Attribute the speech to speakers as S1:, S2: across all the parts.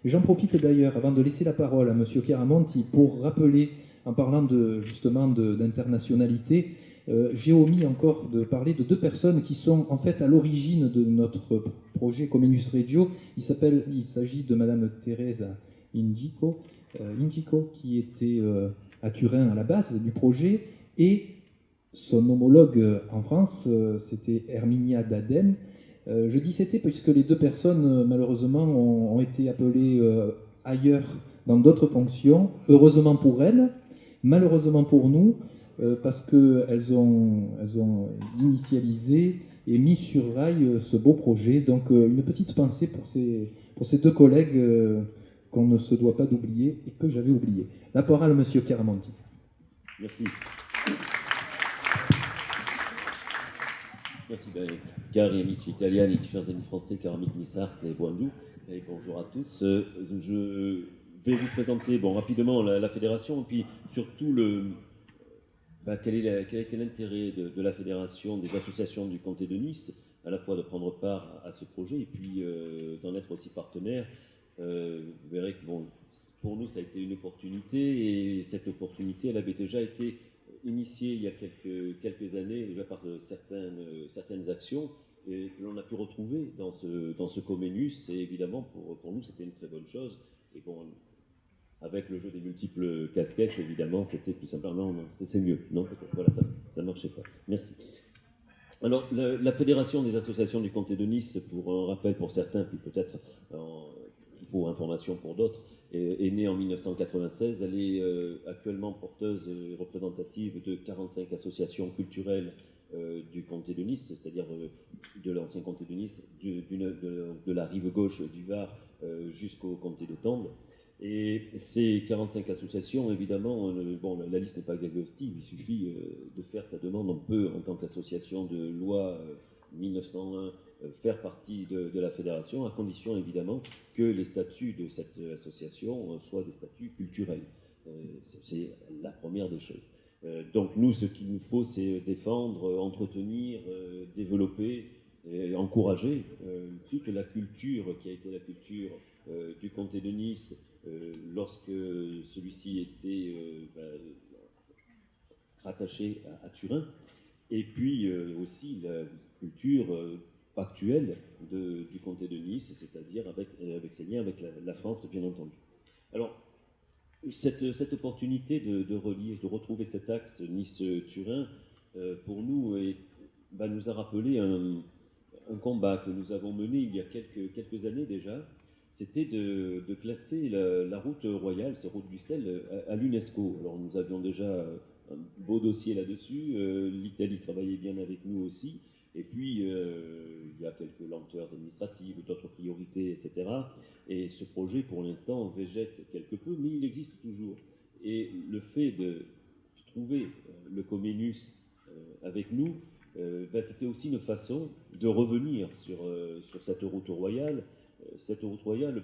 S1: J'en profite d'ailleurs, avant de laisser la parole à M. Chiaramonti, pour rappeler, en parlant justement d'internationalité, j'ai omis encore de parler de deux personnes qui sont en fait à l'origine de notre projet Comenius Regio. Il s'agit de Madame Teresa Ingico, qui était à Turin à la base du projet, et son homologue en France, c'était Herminia Daden. Je dis c'était puisque les deux personnes, malheureusement, ont été appelées ailleurs dans d'autres fonctions. Heureusement pour elles, malheureusement pour nous, parce qu'elles ont initialisé et mis sur rail ce beau projet. Donc une petite pensée pour ces deux collègues qu'on ne se doit pas d'oublier et que j'avais oublié. La parole à Monsieur Chiaramonti.
S2: Merci. Merci, cari amici italiani, chers amis français, cari amici di Sarthe et bonjour, et bonjour à tous. Je vais vous présenter rapidement la fédération, et puis surtout quel a été l'intérêt de la fédération des associations du comté de Nice, à la fois de prendre part à ce projet, et puis d'en être aussi partenaire. Vous verrez que pour nous, ça a été une opportunité, et cette opportunité, elle avait déjà été initié il y a quelques années déjà par certaines actions et que l'on a pu retrouver dans ce Comenius, et évidemment pour nous c'était une très bonne chose. Et avec le jeu des multiples casquettes, évidemment c'était tout simplement c'est mieux, non peut-être, voilà, ça marchait pas. Merci. Alors la Fédération des associations du comté de Nice, pour un rappel pour certains, puis peut-être pour information pour d'autres, est née en 1996. Elle est actuellement porteuse et représentative de 45 associations culturelles du comté de Nice, c'est-à-dire de l'ancien comté de Nice, de la rive gauche du Var jusqu'au comté de Tende. Et ces 45 associations, évidemment, la liste n'est pas exhaustive, il suffit de faire sa demande. On peut, en tant qu'association de loi 1901, faire partie de la fédération, à condition évidemment que les statuts de cette association soient des statuts culturels. C'est la première des choses. Donc nous, ce qu'il nous faut, c'est défendre, entretenir, développer et encourager toute la culture qui a été la culture du comté de Nice lorsque celui-ci était rattaché à Turin, et puis aussi la culture actuelle du comté de Nice, c'est-à-dire avec ses liens avec la France, bien entendu. Alors, cette opportunité de relier, de retrouver cet axe Nice-Turin, pour nous, nous a rappelé un combat que nous avons mené il y a quelques années déjà. C'était de classer la route royale, ces routes du sel, à l'UNESCO. Alors nous avions déjà un beau dossier là-dessus, l'Italie travaillait bien avec nous aussi, et puis il y a quelques lenteurs administratives, d'autres priorités, etc. Et ce projet, pour l'instant, végète quelque peu, mais il existe toujours. Et le fait de trouver le Comenius avec nous, c'était aussi une façon de revenir sur cette route royale,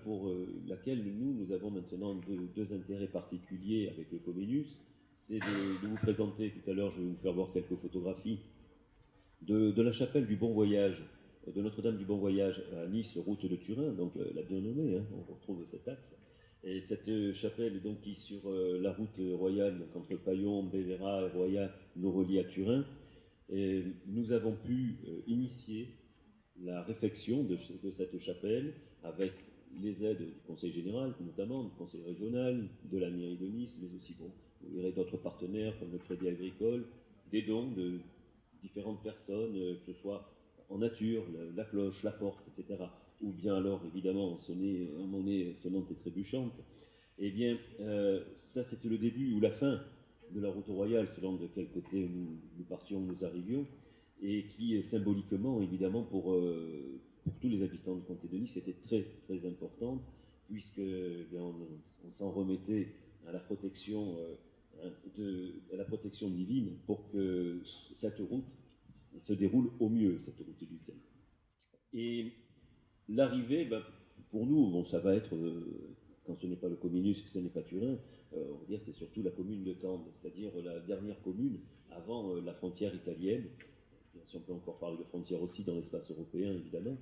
S2: pour laquelle nous avons maintenant deux intérêts particuliers avec le Comenius. C'est de vous présenter, tout à l'heure je vais vous faire voir quelques photographies, de la chapelle du Bon Voyage, de Notre-Dame du Bon Voyage à Nice, route de Turin, donc la bien nommée, on retrouve cet axe. Et cette chapelle, donc, qui sur la route royale, donc, entre Paillon, Bévéra et Roya, nous relie à Turin. Et nous avons pu initier la réfection de cette chapelle avec les aides du Conseil général, notamment du Conseil régional, de la mairie de Nice, mais aussi, vous verrez, d'autres partenaires comme le Crédit Agricole, des dons de différentes personnes, que ce soit en nature, la cloche, la porte, etc., ou bien alors, évidemment, en monnaie sonnante et trébuchante. Eh bien, ça, c'était le début ou la fin de la route royale, selon de quel côté nous partions, nous arrivions, et qui, symboliquement, évidemment, pour tous les habitants du comté de Nice, était très, très importante, puisque on s'en remettait à la protection divine pour que cette route se déroule au mieux, cette route du sel. Et l'arrivée, pour nous, ça va être, quand ce n'est pas le Comenius, que ce n'est pas Turin, on va dire c'est surtout la commune de Tende, c'est-à-dire la dernière commune avant la frontière italienne. Bien si on peut encore parler de frontières aussi dans l'espace européen, évidemment.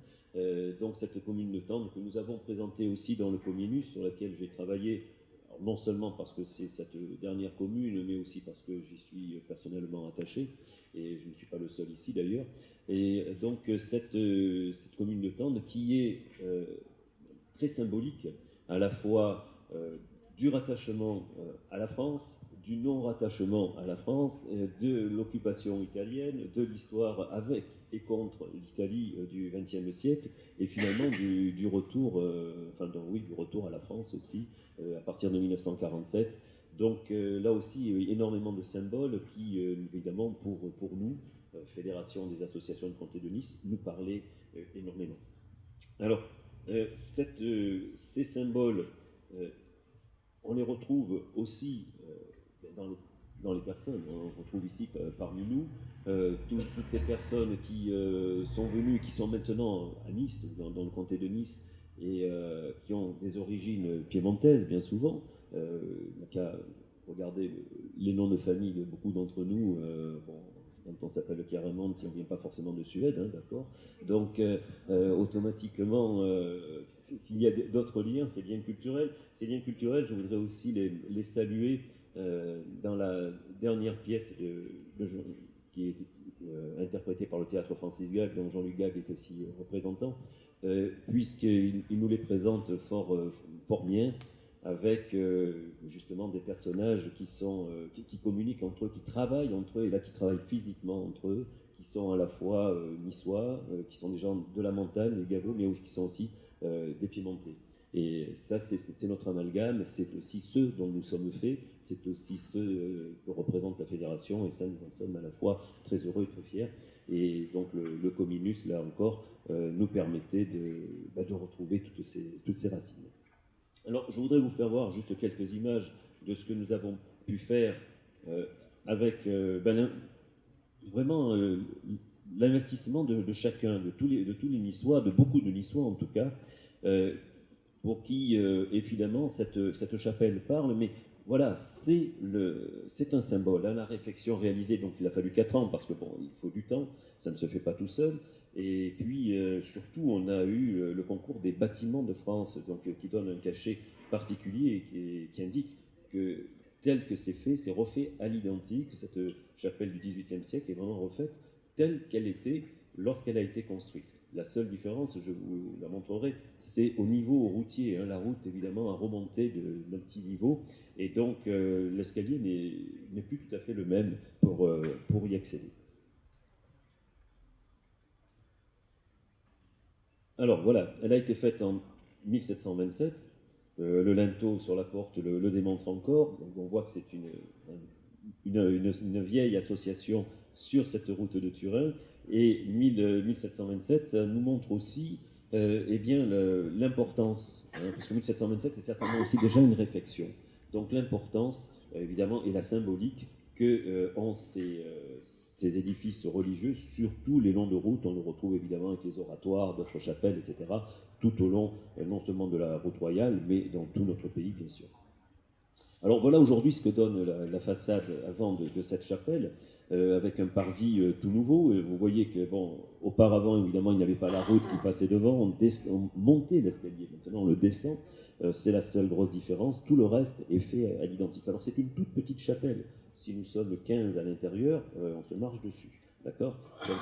S2: Donc cette commune de Tende que nous avons présentée aussi dans le Comminus, sur laquelle j'ai travaillé, alors non seulement parce que c'est cette dernière commune, mais aussi parce que j'y suis personnellement attaché, et je ne suis pas le seul ici d'ailleurs. Et donc cette commune de Tende qui est très symbolique à la fois du rattachement à la France, du non-rattachement à la France, de l'occupation italienne, de l'histoire avec et contre l'Italie du XXe siècle, et finalement du retour, du retour à la France aussi, à partir de 1947. Donc là aussi, énormément de symboles qui, évidemment, pour nous, Fédération des associations de comté de Nice, nous parlaient énormément. Alors, ces symboles, on les retrouve aussi dans les personnes. On retrouve ici parmi nous toutes ces personnes qui sont venues, qui sont maintenant à Nice, dans le comté de Nice, et qui ont des origines piémontaises bien souvent. Il n'y a qu'à regarder les noms de famille de beaucoup d'entre nous. Quand on s'appelle Caramonte, qui ne vient pas forcément de Suède, hein, d'accord. Donc, automatiquement, s'il y a d'autres liens, ces liens culturels, je voudrais aussi les saluer dans la dernière pièce qui est interprétée par le théâtre Francis Gag, dont Jean-Luc Gag est aussi représentant, puisqu'il nous les présente fort bien, avec justement des personnages qui communiquent entre eux, qui travaillent entre eux, et là qui travaillent physiquement entre eux, qui sont à la fois niçois, qui sont des gens de la montagne, les Gavot, mais qui sont aussi des Piémontais. Et ça, c'est notre amalgame, c'est aussi ceux dont nous sommes faits, c'est aussi ceux que représente la Fédération, et ça, nous en sommes à la fois très heureux et très fiers. Et donc le Comminus, là encore, nous permettait de retrouver toutes ces racines. Alors, je voudrais vous faire voir juste quelques images de ce que nous avons pu faire avec vraiment l'investissement de chacun, de tous les Niçois, de beaucoup de Niçois en tout cas, pour qui, évidemment, cette chapelle parle, mais voilà, c'est un symbole. Hein, la réflexion réalisée, donc il a fallu 4 ans, parce que bon, il faut du temps, ça ne se fait pas tout seul. Et puis, surtout, on a eu le concours des bâtiments de France, donc, qui donne un cachet particulier et qui indique que tel que c'est fait, c'est refait à l'identique. Cette chapelle du XVIIIe siècle est vraiment refaite telle qu'elle était lorsqu'elle a été construite. La seule différence, je vous la montrerai, c'est au niveau routier. Hein. La route, évidemment, a remonté d'un petit niveau, et donc l'escalier n'est plus tout à fait le même pour y accéder. Alors voilà, elle a été faite en 1727. Le linteau sur la porte le démontre encore. Donc on voit que c'est une vieille association sur cette route de Turin. Et 1727, ça nous montre aussi l'importance, hein, parce que 1727, c'est certainement aussi déjà une réflexion. Donc l'importance, évidemment, et la symbolique que ont ces édifices religieux, surtout les longs de route. On le retrouve évidemment avec les oratoires, d'autres chapelles, etc., tout au long, non seulement de la route royale, mais dans tout notre pays, bien sûr. Alors voilà aujourd'hui ce que donne la façade avant de cette chapelle, avec un parvis tout nouveau. Vous voyez que, bon, auparavant, évidemment, il n'y avait pas la route qui passait devant, on montait l'escalier, maintenant on le descend. C'est la seule grosse différence. Tout le reste est fait à l'identique. Alors c'est une toute petite chapelle. Si nous sommes 15 à l'intérieur, on se marche dessus. D'accord ? Donc,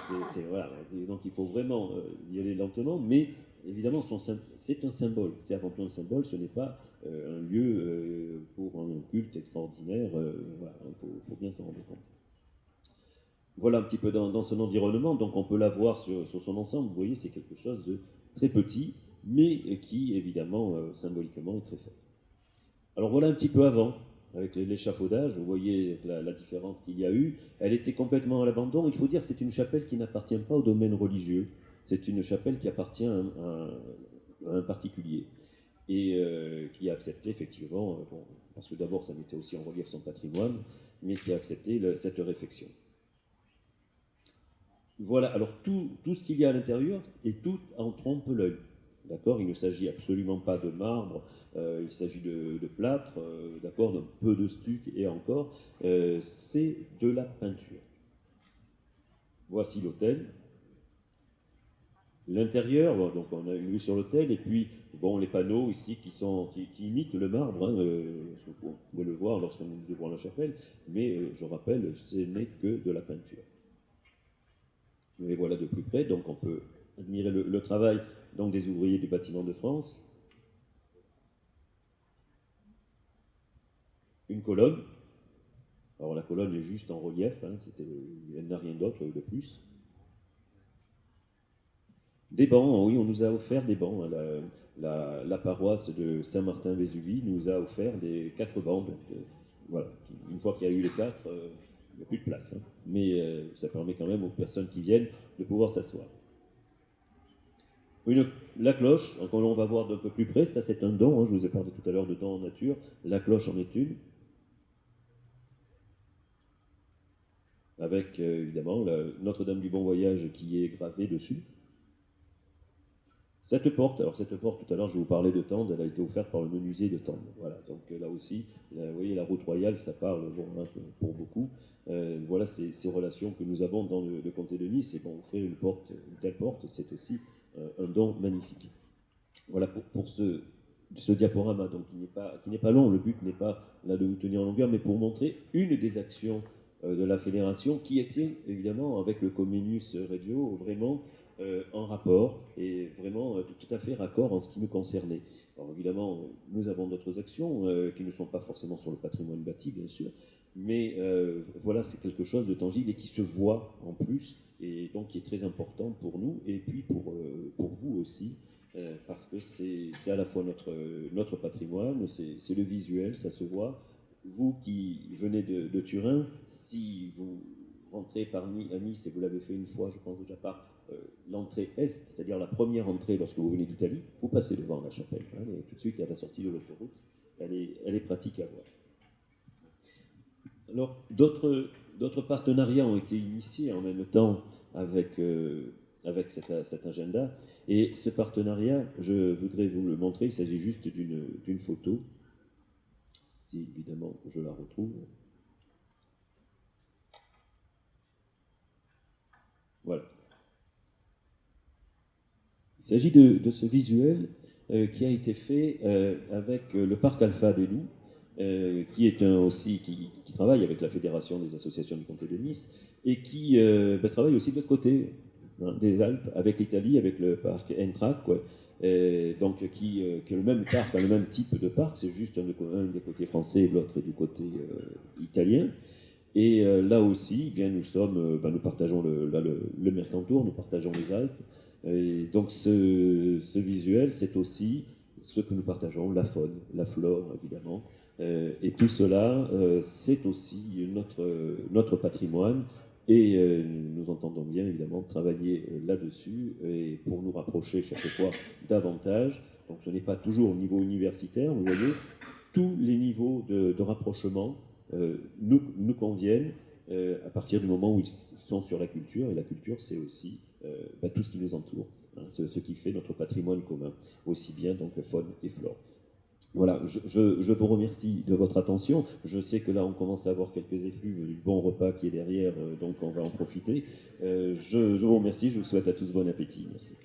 S2: voilà. Donc il faut vraiment y aller lentement, mais évidemment, c'est un symbole. C'est avant tout un symbole, ce n'est pas un lieu pour un culte extraordinaire. Voilà, il faut bien s'en rendre compte. Voilà un petit peu dans son environnement. Donc on peut la voir sur son ensemble. Vous voyez, c'est quelque chose de très petit, mais qui, évidemment, symboliquement, est très fort. Alors voilà un petit peu avant, avec l'échafaudage, vous voyez la différence qu'il y a eu. Elle était complètement à l'abandon. Il faut dire que c'est une chapelle qui n'appartient pas au domaine religieux. C'est une chapelle qui appartient à un particulier et qui a accepté effectivement, parce que d'abord ça mettait aussi en relief son patrimoine, mais qui a accepté cette réflexion. Voilà, alors tout ce qu'il y a à l'intérieur, et tout en trompe l'œil. D'accord ? Il ne s'agit absolument pas de marbre, il s'agit de plâtre, d'accord, d'un peu de stuc et encore, c'est de la peinture. voici l'hôtel. L'intérieur, donc on a une vue sur l'hôtel, et puis bon, les panneaux ici qui imitent le marbre, hein, vous pouvez le voir lorsque nous ouvrons la chapelle, mais je rappelle, ce n'est que de la peinture. Et voilà de plus près, donc on peut admirer le travail donc, des ouvriers du bâtiment de France. Une colonne. Alors la colonne est juste en relief, hein, elle n'a rien d'autre de plus. Des bancs, oui, on nous a offert des bancs. La paroisse de Saint-Martin-Vésubie nous a offert 4 bancs. Donc, voilà, une fois qu'il y a eu les 4, il n'y a plus de place. Hein. Mais ça permet quand même aux personnes qui viennent de pouvoir s'asseoir. La cloche, quand on va voir d'un peu plus près, ça c'est un don, hein, je vous ai parlé tout à l'heure de don en nature, la cloche en est une. Avec évidemment Notre-Dame du Bon Voyage qui est gravée dessus. Cette porte, alors cette porte, tout à l'heure je vous parlais de Tende, elle a été offerte par le menuisier de Tende. Voilà, donc là aussi, vous voyez, la route royale, ça parle bon, hein, pour beaucoup. Voilà ces relations que nous avons dans le comté de Nice. Et bon, offrir une telle porte, c'est aussi un don magnifique. Voilà pour ce diaporama, donc qui n'est pas long. Le but n'est pas là de vous tenir en longueur, mais pour montrer une des actions de la fédération qui était évidemment avec le Comenius Regio vraiment en rapport et vraiment tout à fait raccord en ce qui nous concernait. Alors évidemment, nous avons d'autres actions qui ne sont pas forcément sur le patrimoine bâti, bien sûr, mais voilà, c'est quelque chose de tangible et qui se voit en plus, et donc qui est très important pour nous et puis pour vous aussi, parce que c'est à la fois notre patrimoine, c'est le visuel, ça se voit. Vous qui venez de Turin, si vous rentrez à Nice, et vous l'avez fait une fois, je pense déjà par l'entrée est, c'est-à-dire la première entrée lorsque vous venez d'Italie, vous passez devant la chapelle, hein, et tout de suite à la sortie de l'autoroute, elle est pratique à voir. Alors, d'autres partenariats ont été initiés en même temps avec cet agenda, et ce partenariat, je voudrais vous le montrer, il s'agit juste d'une photo, si évidemment je la retrouve. Voilà. Il s'agit de ce visuel qui a été fait avec le parc Alpha des Loups, qui est qui travaille avec la Fédération des associations du comté de Nice et qui travaille aussi de l'autre côté des Alpes, avec l'Italie, avec le parc Entrac, donc qui est le même parc, le même type de parc, c'est juste un des côtés français et l'autre est du côté italien. Et là aussi, bien, nous partageons le Mercantour, nous partageons les Alpes. Et donc ce visuel, c'est aussi ce que nous partageons, la faune, la flore, évidemment. Et tout cela, c'est aussi notre patrimoine. Et nous entendons bien, évidemment, travailler là-dessus et pour nous rapprocher chaque fois davantage. Donc ce n'est pas toujours au niveau universitaire, vous voyez, tous les niveaux de rapprochement nous conviennent à partir du moment où ils sont sur la culture, et la culture c'est aussi tout ce qui nous entoure, hein, ce qui fait notre patrimoine commun, aussi bien donc faune et flore. Voilà, je vous remercie de votre attention. Je sais que là on commence à avoir quelques effluves du bon repas qui est derrière, donc on va en profiter. Je vous remercie, je vous souhaite à tous bon appétit. Merci.